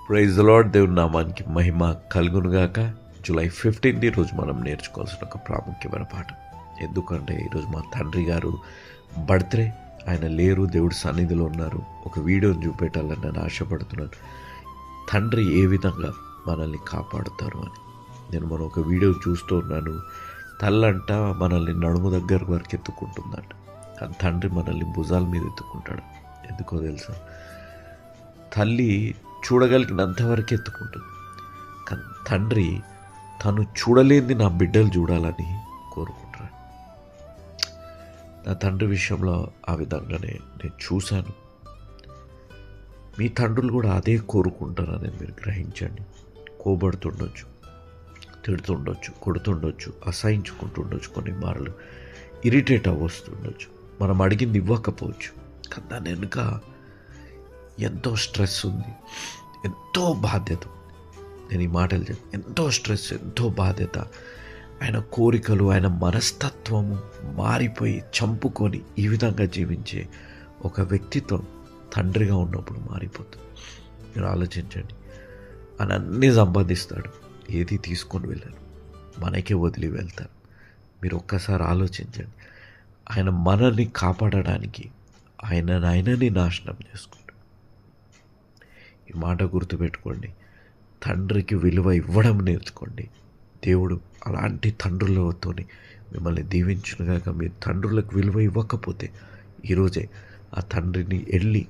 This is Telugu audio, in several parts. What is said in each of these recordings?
Praise the lord. దేవుని నామానికి మహిమ కలుగునుగాక. జూలై 15 ఈరోజు మనం నేర్చుకోవాల్సిన ఒక ప్రాముఖ్యమైన పాఠం. ఎందుకంటే ఈరోజు మా తండ్రి గారు బర్త్డే. ఆయన లేరు, దేవుడి సన్నిధిలో ఉన్నారు. ఒక వీడియోని చూపెట్టాలని నేను ఆశపడుతున్నాను. తండ్రి ఏ విధంగా మనల్ని కాపాడుతారు అని. నేను మనం ఒక వీడియో చూస్తూ ఉన్నాను. తల్లంట మనల్ని నడుము దగ్గర వరకు ఎత్తుకుంటుందంట, కానీ తండ్రి మనల్ని భుజాల మీద ఎత్తుకుంటాడు. ఎందుకో తెలుసా? తల్లి చూడగలిగినంత వరకు ఎత్తుకుంటుంది, కానీ తండ్రి తను చూడలేనిది నా బిడ్డలు చూడాలని కోరుకుంటాడు. నా తండ్రి విషయంలో ఆ విధంగానే నేను చూశాను. మీ తండ్రులు కూడా అదే కోరుకుంటారని మీరు గ్రహించండి. కోబడుతుండొచ్చు, తిడుతుండొచ్చు, కొడుతుండొచ్చు, అసహించుకుంటుండొచ్చు, కొన్ని మార్లు ఇరిటేట్ అవ్వస్తుండొచ్చు, మనం అడిగింది ఇవ్వకపోవచ్చు. కానీ దాని వెనుక ఎంతో స్ట్రెస్ ఉంది, ఎంతో బాధ్యత ఉంది. నేను ఈ మాటలు చెప్పి ఎంతో స్ట్రెస్, ఎంతో బాధ్యత. ఆయన కోరికలు, ఆయన మనస్తత్వము మారిపోయి చంపుకొని ఈ విధంగా జీవించే ఒక వ్యక్తిత్వం తండ్రిగా ఉన్నప్పుడు మారిపోతుంది. మీరు ఆలోచించండి. ఆయన అన్నీ సంపాదిస్తాడు, ఏది తీసుకొని వెళ్ళారు, మనకే వదిలి వెళ్తారు. మీరు ఒక్కసారి ఆలోచించండి. ఆయన మనల్ని కాపాడడానికి ఆయనని నాశనం చేసుకుంటాడు. ఈ మాట గుర్తుపెట్టుకోండి. తండ్రికి విలువ ఇవ్వడం నేర్చుకోండి. దేవుడు అలాంటి తండ్రులతో మిమ్మల్ని దీవించునుగాక. మీ తండ్రులకు విలువ ఇవ్వకపోతే ఈరోజే ఆ తండ్రిని వెళ్ళి,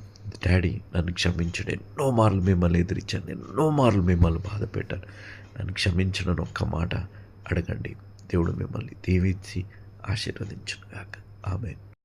డాడీ నన్ను క్షమించండి, ఎన్నో మార్లు మిమ్మల్ని ఎదిరించాను, ఎన్నో మార్లు మిమ్మల్ని బాధ పెట్టాను, నన్ను క్షమించనని ఒక్క మాట అడగండి. దేవుడు మిమ్మల్ని దీవించి ఆశీర్వదించునుగాక. ఆమేన్.